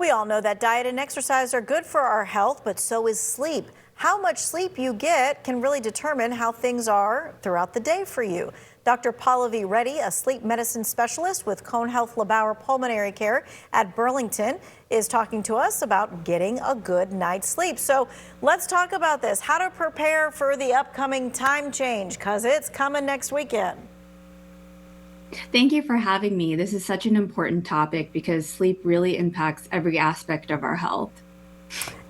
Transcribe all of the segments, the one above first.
We all know that diet and exercise are good for our health, but so is sleep. How much sleep you get can really determine how things are throughout the day for you. Dr. Pallavi Reddy, a sleep medicine specialist with Cone Health LeBauer Pulmonary Care at Burlington, is talking to us about getting a good night's sleep. So let's talk about this, how to prepare for the upcoming time change, because it's coming next weekend. Thank you for having me. This is such an important topic because sleep really impacts every aspect of our health.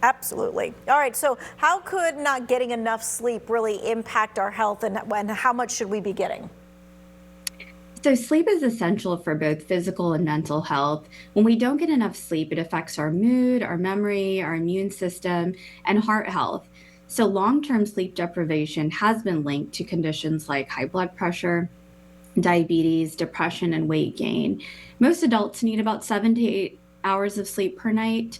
Absolutely. All right, so how could not getting enough sleep really impact our health, and how much should we be getting? So sleep is essential for both physical and mental health. When we don't get enough sleep, it affects our mood, our memory, our immune system, and heart health. So long-term sleep deprivation has been linked to conditions like high blood pressure, diabetes, depression, and weight gain. Most adults need about 7 to 8 hours of sleep per night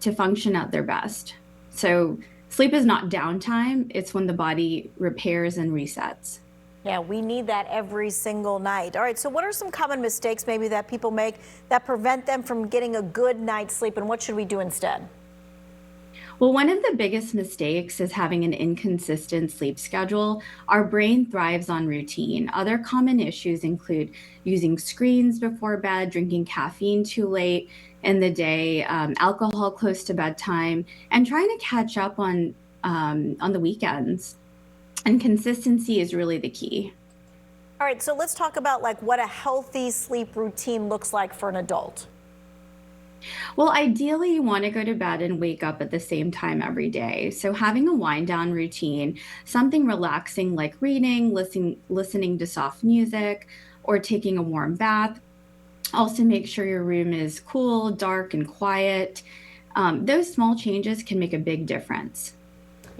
to function at their best. So sleep is not downtime, it's when the body repairs and resets. Yeah, we need that every single night. All right, so what are some common mistakes maybe that people make that prevent them from getting a good night's sleep, and what should we do instead? Well, one of the biggest mistakes is having an inconsistent sleep schedule. Our brain thrives on routine. Other common issues include using screens before bed, drinking caffeine too late in the day, alcohol close to bedtime, and trying to catch up on the weekends. And consistency is really the key. All right, so let's talk about like what a healthy sleep routine looks like for an adult. Well, ideally, you want to go to bed and wake up at the same time every day. So, having a wind down routine, something relaxing like reading, listening to soft music, or taking a warm bath. Also, make sure your room is cool, dark, and quiet. Those small changes can make a big difference.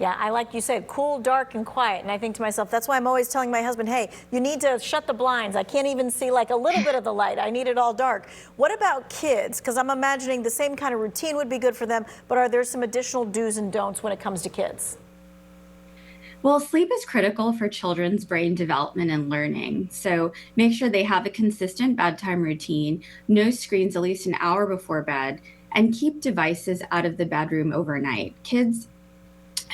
Yeah, I like you said, cool, dark, and quiet. And I think to myself, that's why I'm always telling my husband, hey, you need to shut the blinds. I can't even see like a little bit of the light. I need it all dark. What about kids? Because I'm imagining the same kind of routine would be good for them, but are there some additional do's and don'ts when it comes to kids? Well, sleep is critical for children's brain development and learning. So make sure they have a consistent bedtime routine, no screens at least an hour before bed, and keep devices out of the bedroom overnight. Kids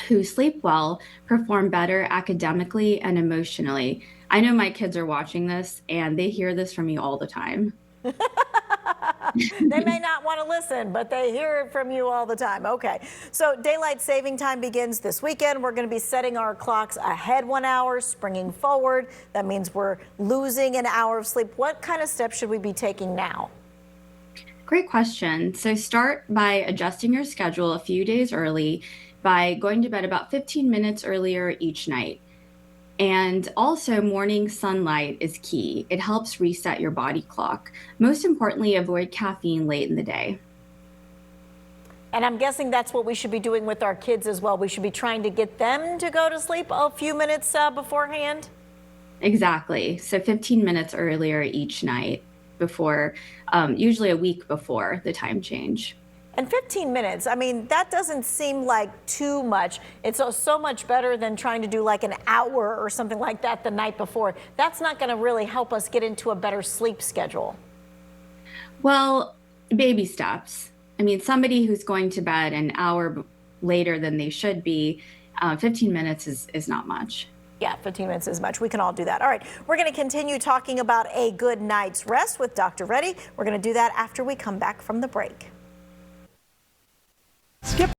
who sleep well perform better academically and emotionally. I know my kids are watching this and they hear this from me all the time. They may not want to listen, but they hear it from you all the time. Okay, so daylight saving time begins this weekend. We're going to be setting our clocks ahead 1 hour, springing forward. That means we're losing an hour of sleep. What kind of steps should we be taking now? Great question. So start by adjusting your schedule a few days early by going to bed about 15 minutes earlier each night. And also, morning sunlight is key. It helps reset your body clock. Most importantly, avoid caffeine late in the day. And I'm guessing that's what we should be doing with our kids as well. We should be trying to get them to go to sleep a few minutes beforehand. Exactly. So 15 minutes earlier each night before, usually a week before the time change. And 15 minutes, I mean, that doesn't seem like too much. It's so much better than trying to do like an hour or something like that the night before. That's not going to really help us get into a better sleep schedule. Well, baby steps. I mean, somebody who's going to bed an hour later than they should be, 15 minutes is not much. Yeah, 15 minutes is much. We can all do that. All right, we're going to continue talking about a good night's rest with Dr. Reddy. We're going to do that after we come back from the break. Skip